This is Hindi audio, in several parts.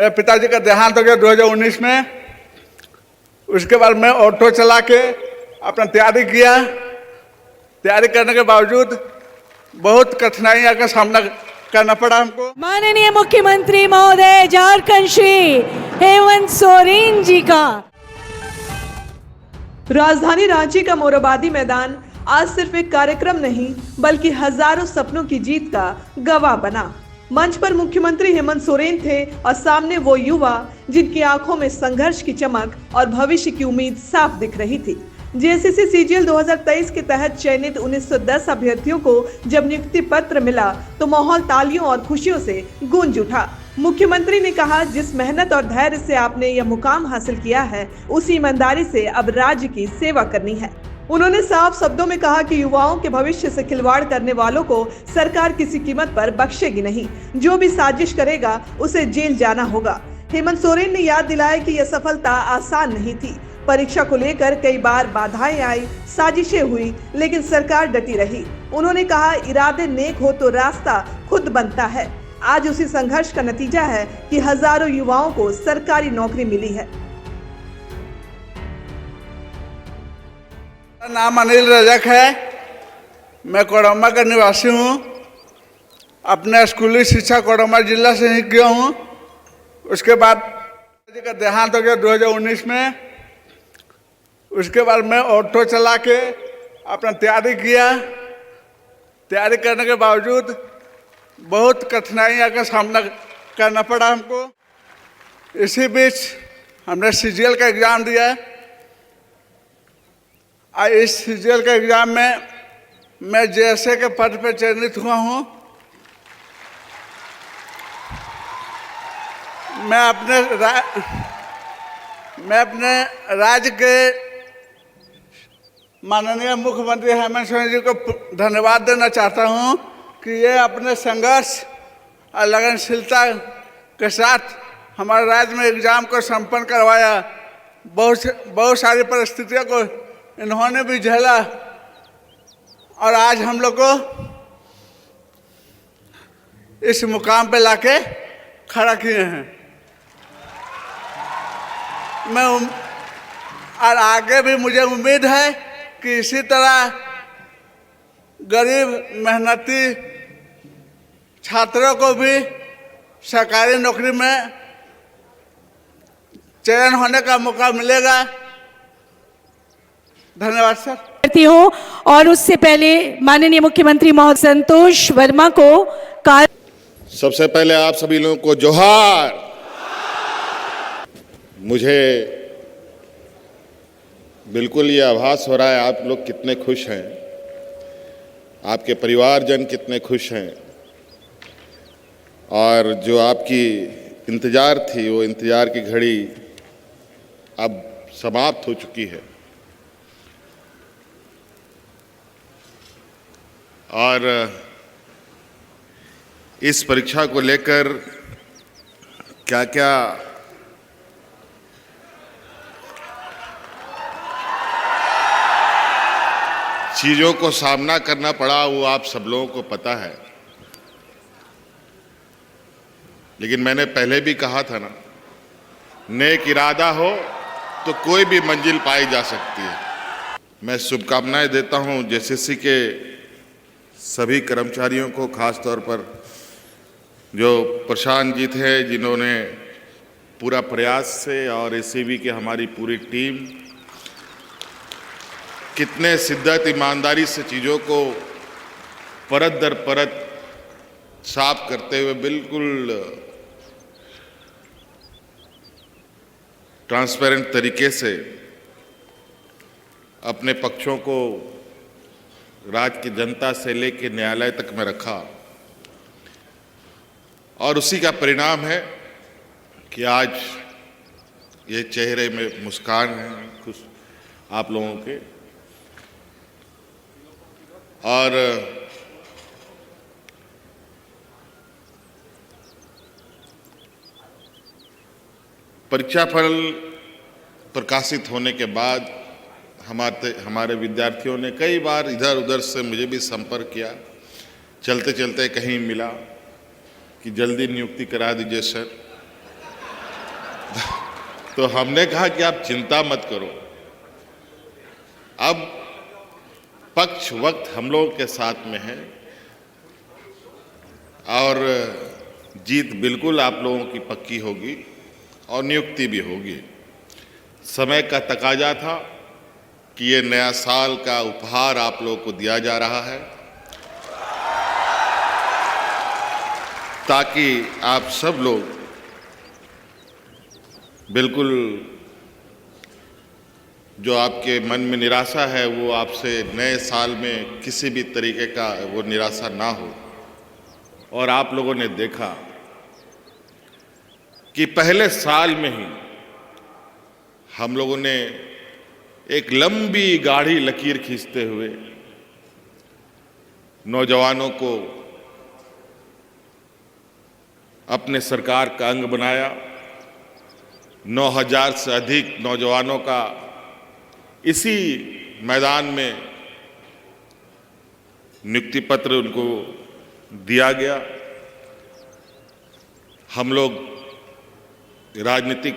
मेरे पिताजी का देहांत हो गया 2019 में। उसके बाद मैं ऑटो चला के अपना तैयारी किया। तैयारी करने के बावजूद बहुत कठिनाइयों का सामना करना पड़ा हमको। माननीय मुख्यमंत्री महोदय झारखंड श्री हेमंत सोरेन जी का। राजधानी रांची का मोरहाबादी मैदान आज सिर्फ एक कार्यक्रम नहीं बल्कि हजारों सपनों की जीत का गवाह बना। मंच पर मुख्यमंत्री हेमंत सोरेन थे और सामने वो युवा जिनकी आंखों में संघर्ष की चमक और भविष्य की उम्मीद साफ दिख रही थी। जेएसएससी सीजीएल 2023 के तहत चयनित 1910 अभ्यर्थियों को जब नियुक्ति पत्र मिला तो माहौल तालियों और खुशियों से गूंज उठा। मुख्यमंत्री ने कहा, जिस मेहनत और धैर्य से आपने यह मुकाम हासिल किया है, उसी ईमानदारी से अब राज्य की सेवा करनी है। उन्होंने साफ शब्दों में कहा कि युवाओं के भविष्य से खिलवाड़ करने वालों को सरकार किसी कीमत पर बख्शेगी नहीं। जो भी साजिश करेगा उसे जेल जाना होगा। हेमंत सोरेन ने याद दिलाया कि यह सफलता आसान नहीं थी। परीक्षा को लेकर कई बार बाधाएं आई, साजिशें हुई, लेकिन सरकार डटी रही। उन्होंने कहा, इरादे नेक हो तो रास्ता खुद बनता है। आज उसी संघर्ष का नतीजा है कि हजारों युवाओं को सरकारी नौकरी मिली है। मेरा नाम अनिल रजक है। मैं कोडरमा का निवासी हूँ। अपने स्कूली शिक्षा कोडरमा जिला से ही किया हूँ। उसके बाद पिताजी का देहांत हो गया 2019 में। उसके बाद मैं ऑटो चला के अपना तैयारी किया। तैयारी करने के बावजूद बहुत कठिनाइयों का सामना करना पड़ा हमको। इसी बीच हमने सीजीएल का एग्ज़ाम दिया। इस सीजीएल के एग्ज़ाम में मैं जेएसए के पद पर चयनित हुआ हूँ। मैं अपने राज्य के माननीय मुख्यमंत्री हेमंत सोरेन जी को धन्यवाद देना चाहता हूँ कि ये अपने संघर्ष और लगनशीलता के साथ हमारे राज्य में एग्ज़ाम को संपन्न करवाया। बहुत सारी परिस्थितियों को इन्होंने भी झेला और आज हम लोग को इस मुकाम पे लाके खड़ा किए हैं। और आगे भी मुझे उम्मीद है कि इसी तरह गरीब मेहनती छात्रों को भी सरकारी नौकरी में चयन होने का मौका मिलेगा। धन्यवाद सर। करती हूँ और उससे पहले माननीय मुख्यमंत्री महोदय संतोष वर्मा को सबसे पहले आप सभी लोगों को जोहार। मुझे बिल्कुल ये आभास हो रहा है आप लोग कितने खुश हैं, आपके परिवारजन कितने खुश हैं और जो आपकी इंतज़ार थी वो इंतज़ार की घड़ी अब समाप्त हो चुकी है। और इस परीक्षा को लेकर क्या क्या चीज़ों को सामना करना पड़ा वो आप सब लोगों को पता है। लेकिन मैंने पहले भी कहा था ना, नेक इरादा हो तो कोई भी मंजिल पाई जा सकती है। मैं शुभकामनाएं देता हूं जेएसएससी के सभी कर्मचारियों को, खास तौर पर जो प्रशांत जी थे जिन्होंने पूरा प्रयास से और एसीबी की हमारी पूरी टीम कितने शिद्दत ईमानदारी से चीज़ों को परत दर परत साफ करते हुए बिल्कुल ट्रांसपेरेंट तरीके से अपने पक्षों को राज्य की जनता से लेकर न्यायालय तक में रखा। और उसी का परिणाम है कि आज ये चेहरे में मुस्कान है खुश आप लोगों के। और परीक्षा फल प्रकाशित होने के बाद हमारे विद्यार्थियों ने कई बार इधर उधर से मुझे भी संपर्क किया। चलते चलते कहीं मिला कि जल्दी नियुक्ति करा दीजिए सर। तो हमने कहा कि आप चिंता मत करो, अब पक्ष वक्त हम लोगों के साथ में है और जीत बिल्कुल आप लोगों की पक्की होगी और नियुक्ति भी होगी। समय का तकाजा था कि ये नया साल का उपहार आप लोगों को दिया जा रहा है ताकि आप सब लोग बिल्कुल जो आपके मन में निराशा है वो आपसे नए साल में किसी भी तरीके का वो निराशा ना हो। और आप लोगों ने देखा कि पहले साल में ही हम लोगों ने एक लंबी गाढ़ी लकीर खींचते हुए नौजवानों को अपने सरकार का अंग बनाया। 9,000 से अधिक नौजवानों का इसी मैदान में नियुक्ति पत्र उनको दिया गया। हम लोग राजनीतिक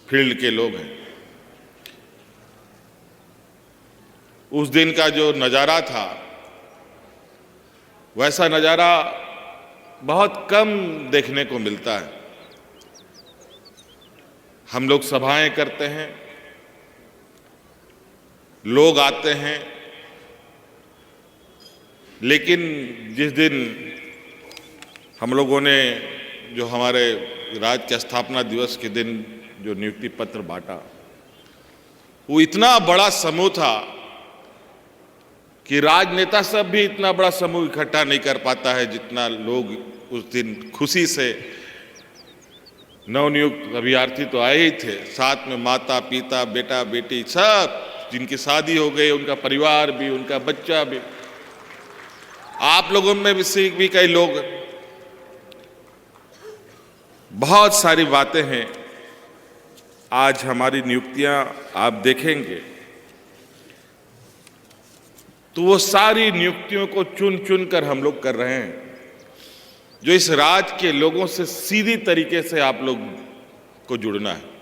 फील्ड के लोग हैं। उस दिन का जो नज़ारा था वैसा नज़ारा बहुत कम देखने को मिलता है। हम लोग सभाएं करते हैं, लोग आते हैं, लेकिन जिस दिन हम लोगों ने जो हमारे राज्य के स्थापना दिवस के दिन जो नियुक्ति पत्र बांटा, वो इतना बड़ा समूह था कि राजनेता सब भी इतना बड़ा समूह इकट्ठा नहीं कर पाता है जितना लोग उस दिन खुशी से, नवनियुक्त अभ्यर्थी तो आए ही थे, साथ में माता पिता बेटा बेटी सब जिनकी शादी हो गई, उनका परिवार भी, उनका बच्चा भी, आप लोगों में भी कई लोग। बहुत सारी बातें हैं। आज हमारी नियुक्तियां आप देखेंगे तो वो सारी नियुक्तियों को चुन चुन कर हम लोग कर रहे हैं जो इस राज्य के लोगों से सीधी तरीके से आप लोग को जुड़ना है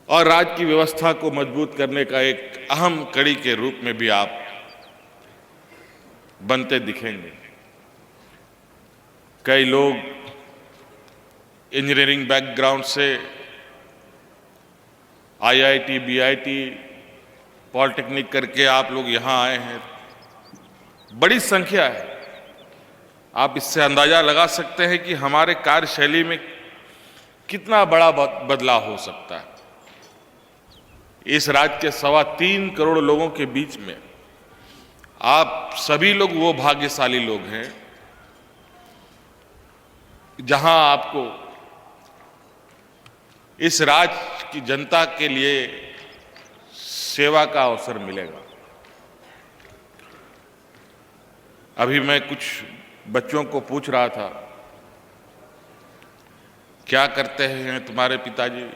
और राज्य की व्यवस्था को मजबूत करने का एक अहम कड़ी के रूप में भी आप बनते दिखेंगे। कई लोग इंजीनियरिंग बैकग्राउंड से आईआईटी, बीआईटी, पॉलिटेक्निक करके आप लोग यहाँ आए हैं, बड़ी संख्या है। आप इससे अंदाजा लगा सकते हैं कि हमारे कार्यशैली में कितना बड़ा बदलाव हो सकता है। इस राज्य के 3.25 करोड़ लोगों के बीच में आप सभी लोग वो भाग्यशाली लोग हैं जहां आपको इस राज्य की जनता के लिए सेवा का अवसर मिलेगा। अभी मैं कुछ बच्चों को पूछ रहा था, क्या करते हैं तुम्हारे पिताजी?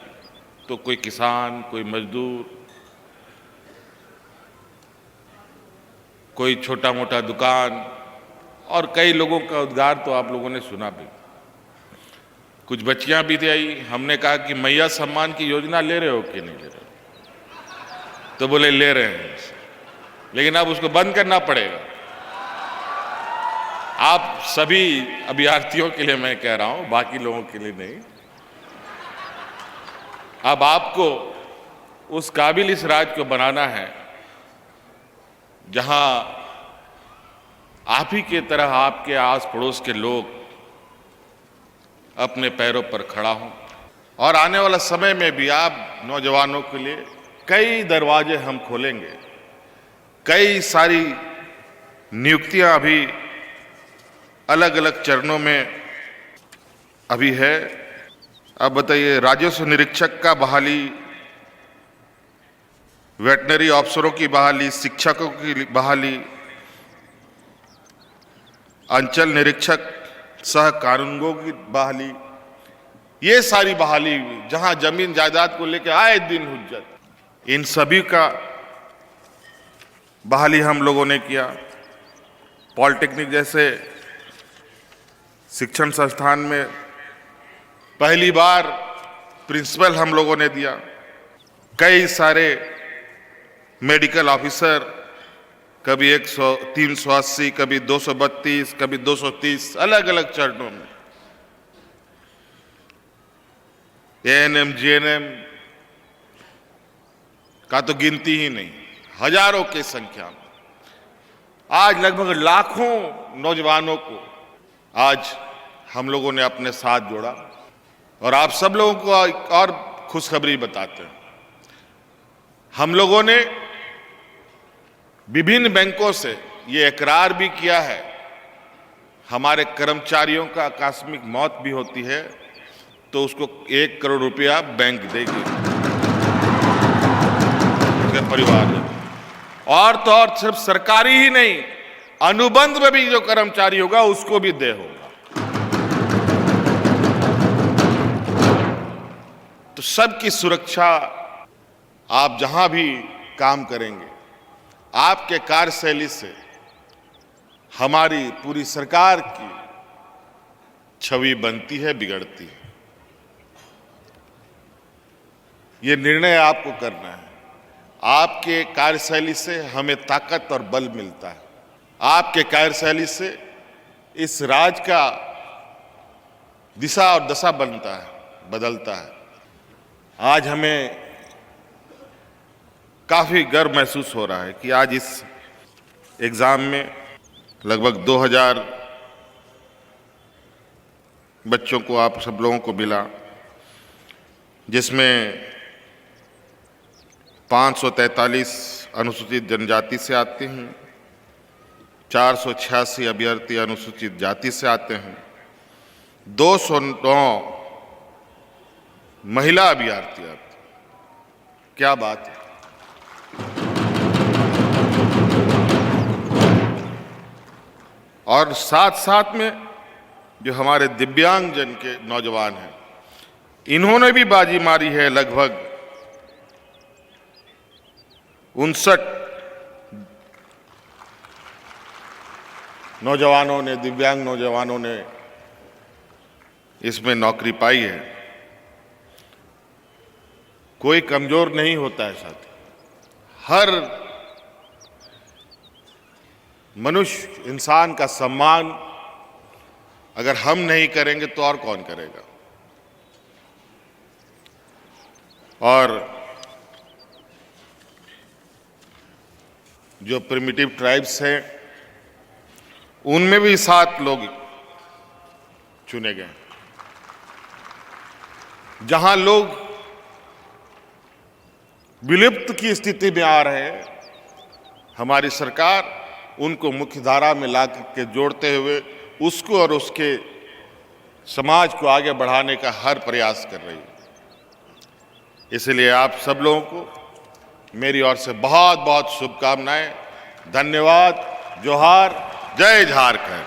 तो कोई किसान, कोई मजदूर, कोई छोटा मोटा दुकान और कई लोगों का उद्गार तो आप लोगों ने सुना भी। कुछ बच्चियां भी आई, हमने कहा कि मैया सम्मान की योजना ले रहे हो कि नहीं ले रहे हो? तो बोले ले रहे हैं, लेकिन अब उसको बंद करना पड़ेगा। आप सभी अभ्यर्थियों के लिए मैं कह रहा हूं, बाकी लोगों के लिए नहीं। अब आपको उस काबिल इस राज्य को बनाना है जहां आप ही के तरह आपके आस पड़ोस के लोग अपने पैरों पर खड़ा हों। और आने वाला समय में भी आप नौजवानों के लिए कई दरवाजे हम खोलेंगे। कई सारी नियुक्तियां अभी अलग अलग चरणों में अभी है। अब बताइए, राजस्व निरीक्षक का बहाली, वेटनरी अफसरों की बहाली, शिक्षकों की बहाली, अंचल निरीक्षक सह कानूनगों की बहाली, ये सारी बहाली जहां जमीन जायदाद को लेकर आए दिन हुज्जत, इन सभी का बहाली हम लोगों ने किया। पॉलिटेक्निक जैसे शिक्षण संस्थान में पहली बार प्रिंसिपल हम लोगों ने दिया। कई सारे मेडिकल ऑफिसर, कभी 100, 380, कभी 232, कभी 230, अलग अलग चरणों में। एएनएम, जीएनएम का तो गिनती ही नहीं, हजारों की संख्या में। आज लगभग लाखों नौजवानों को आज हम लोगों ने अपने साथ जोड़ा और आप सब लोगों को एक और खुशखबरी बताते हैं। हम लोगों ने विभिन्न बैंकों से ये इकरार भी किया है, हमारे कर्मचारियों का आकस्मिक मौत भी होती है तो उसको 1 करोड़ रुपया बैंक देगी उसके परिवार में। और तो और सिर्फ सरकारी ही नहीं, अनुबंध में भी जो कर्मचारी होगा उसको भी देय होगा। तो सबकी सुरक्षा, आप जहां भी काम करेंगे, आपके कार्यशैली से हमारी पूरी सरकार की छवि बनती है, बिगड़ती है। ये निर्णय आपको करना है। आपके कार्यशैली से हमें ताकत और बल मिलता है। आपके कार्यशैली से इस राज्य का दिशा और दशा बनता है, बदलता है। आज हमें काफी गर्व महसूस हो रहा है कि आज इस एग्जाम में लगभग 2000 बच्चों को, आप सब लोगों को मिला, जिसमें 543 अनुसूचित जनजाति से आते हैं, 486 अभ्यर्थी अनुसूचित जाति से आते हैं, 209 महिला अभ्यर्थी आते हैं। क्या बात है। और साथ साथ में जो हमारे दिव्यांग जन के नौजवान हैं, इन्होंने भी बाजी मारी है। लगभग 59 नौजवानों ने, दिव्यांग नौजवानों ने इसमें नौकरी पाई है। कोई कमजोर नहीं होता है साथी। हर मनुष्य, इंसान का सम्मान अगर हम नहीं करेंगे तो और कौन करेगा। और जो प्रिमिटिव ट्राइब्स हैं, उनमें भी 7 लोग चुने गए। जहां लोग विलुप्त की स्थिति में आ रहे हैं, हमारी सरकार उनको मुख्य धारा में ला के जोड़ते हुए उसको और उसके समाज को आगे बढ़ाने का हर प्रयास कर रही है। इसलिए आप सब लोगों को मेरी ओर से बहुत बहुत शुभकामनाएं। धन्यवाद। जोहार। जय झारखंड।